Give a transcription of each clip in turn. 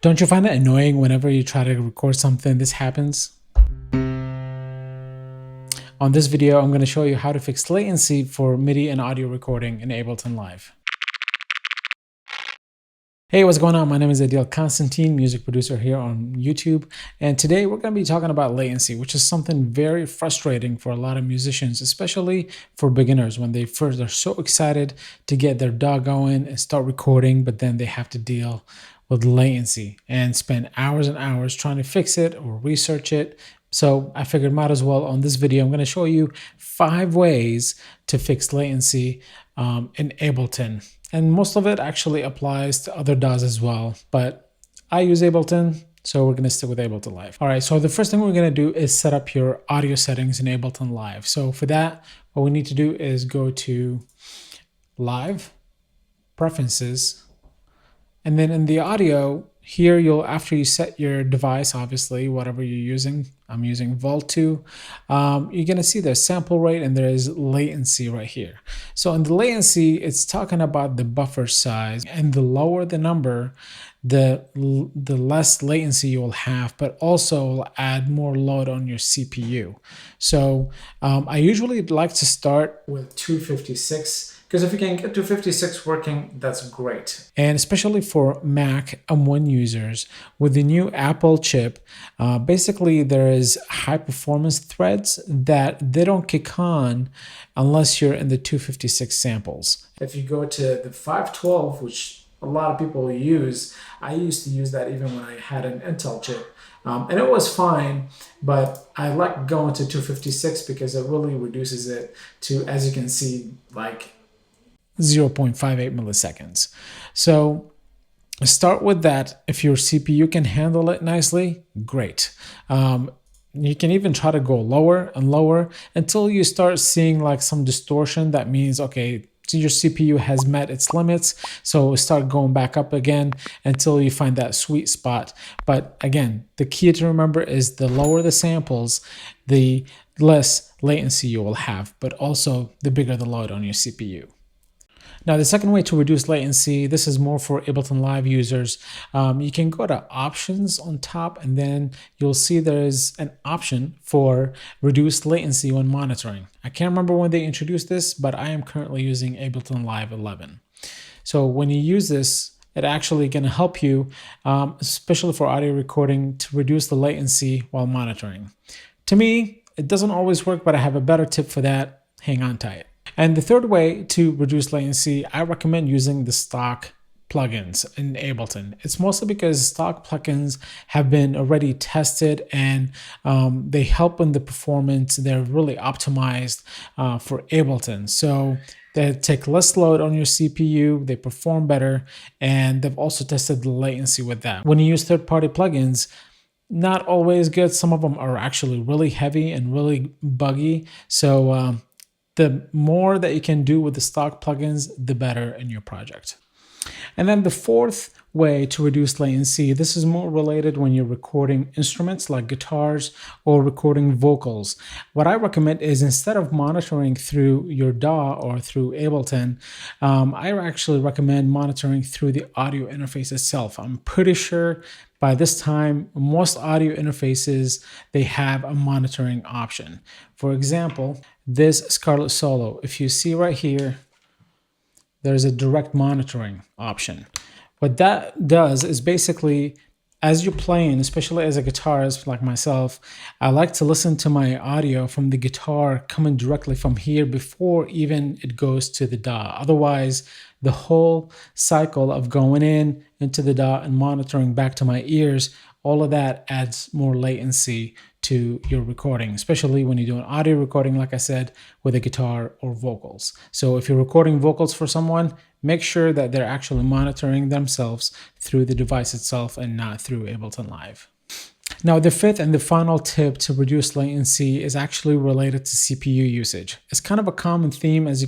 Don't you find it annoying whenever you try to record something, this happens? On this video, I'm going to show you how to fix latency for MIDI and audio recording in Ableton Live. Hey, what's going on? My name is Adil, Constantine, music producer here on YouTube. And today we're going to be talking about latency, which is something very frustrating for a lot of musicians, especially for beginners when they first are so excited to get their DAW going and start recording, but then they have to deal with latency and spend hours and hours trying to fix it or research it. So I figured might as well on this video, I'm going to show you 5 ways to fix latency in Ableton. And most of it actually applies to other DAWs as well, but I use Ableton, so we're going to stick with Ableton Live. All right, so the first thing we're going to do is set up your audio settings in Ableton Live. So for that, what we need to do is go to Live, Preferences, and then in the audio, here after you set your device, obviously, whatever you're using, I'm using Vault 2, you're gonna see there's sample rate and there is latency right here. So in the latency, it's talking about the buffer size, and the lower the number, the less latency you will have, but also will add more load on your CPU. So I usually like to start with 256, because if you can get 256 working, that's great. And especially for Mac M1 users, with the new Apple chip, basically there is high performance threads that they don't kick on unless you're in the 256 samples. If you go to the 512, which a lot of people use, I used to use that even when I had an Intel chip. And it was fine, but I like going to 256 because it really reduces it to, as you can see, like 0.58 milliseconds. So start with that. If your CPU can handle it nicely, great. You can even try to go lower and lower until you start seeing like some distortion. That means, okay, so your CPU has met its limits, so start going back up again until you find that sweet spot. But again, the key to remember is the lower the samples, the less latency you will have, but also the bigger the load on your CPU. Now, the second way to reduce latency, this is more for Ableton Live users. You can go to Options on top, and then you'll see there's an option for reduced latency when monitoring. I can't remember when they introduced this, but I am currently using Ableton Live 11. So when you use this, it's actually going to help you, especially for audio recording, to reduce the latency while monitoring. To me, it doesn't always work, but I have a better tip for that. Hang on tight. And the third way to reduce latency, I recommend using the stock plugins in Ableton. It's mostly because stock plugins have been already tested and they help in the performance. They're really optimized for Ableton. So they take less load on your CPU, they perform better, and they've also tested the latency with that. When you use third-party plugins, not always good. Some of them are actually really heavy and really buggy. So the more that you can do with the stock plugins, the better in your project. And then the fourth way to reduce latency, this is more related when you're recording instruments like guitars or recording vocals. What I recommend is, instead of monitoring through your DAW or through Ableton, I actually recommend monitoring through the audio interface itself. I'm pretty sure by this time, most audio interfaces, they have a monitoring option. For example, this Scarlett Solo, if you see right here, there's a direct monitoring option. What that does is basically, as you're playing, especially as a guitarist like myself, I like to listen to my audio from the guitar coming directly from here before even it goes to the DAW. Otherwise, the whole cycle of going into the DAW and monitoring back to my ears, all of that adds more latency to your recording, especially when you're doing audio recording, like I said, with a guitar or vocals. So if you're recording vocals for someone, make sure that they're actually monitoring themselves through the device itself and not through Ableton Live. Now, the fifth and the final tip to reduce latency is actually related to CPU usage. It's kind of a common theme, as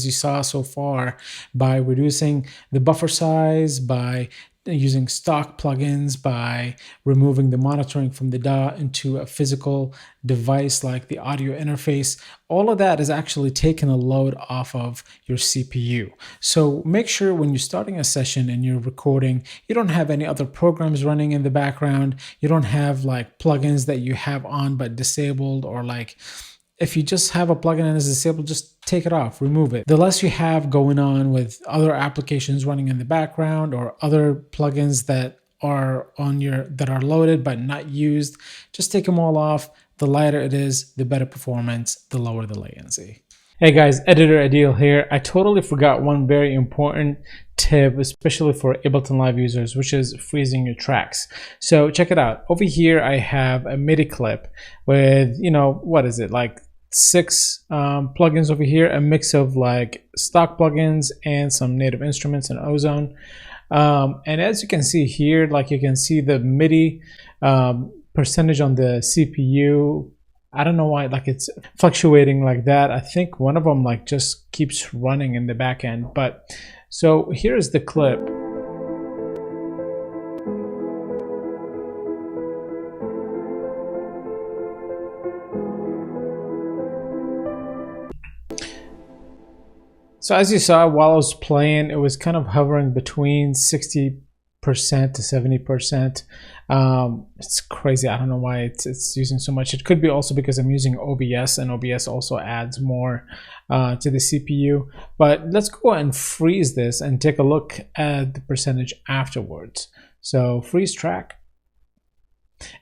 you saw so far, by reducing the buffer size, by using stock plugins, by removing the monitoring from the DAW into a physical device like the audio interface. All of that is actually taking a load off of your CPU. So make sure when you're starting a session and you're recording, you don't have any other programs running in the background. You don't have like plugins that you have on but disabled, or like if you just have a plugin and it's disabled, just take it off, remove it. The less you have going on with other applications running in the background or other plugins that are that are loaded but not used, just take them all off. The lighter it is, the better performance, the lower the latency. Hey guys, Editor Adil here. I totally forgot one very important tip, especially for Ableton Live users, which is freezing your tracks. So check it out. Over here, I have a MIDI clip with, what is it, like 6 plugins over here, a mix of like stock plugins and some native instruments and Ozone. And as you can see here, like you can see the MIDI percentage on the CPU. I don't know why, like it's fluctuating like that. I think one of them like just keeps running in the back end. But so here's the clip. So as you saw, while I was playing, it was kind of hovering between 60% to 70%. It's crazy. I don't know why it's using so much. It could be also because I'm using OBS, and OBS also adds more to the CPU. But let's go and freeze this and take a look at the percentage afterwards. So freeze track.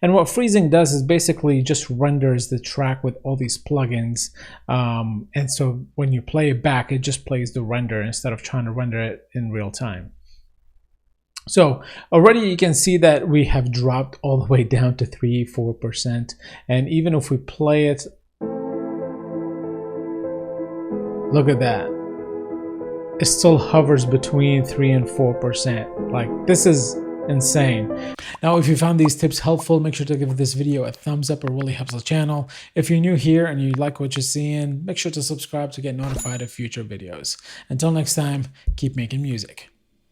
And what freezing does is basically just renders the track with all these plugins. And so when you play it back, it just plays the render instead of trying to render it in real time. So already you can see that we have dropped all the way down to 3-4%. And even if we play it, look at that. It still hovers between 3 and 4%. Like, this is insane. Now, if you found these tips helpful, make sure to give this video a thumbs up. It really helps the channel. If you're new here and you like what you're seeing, make sure to subscribe to get notified of future videos. Until next time, keep making music.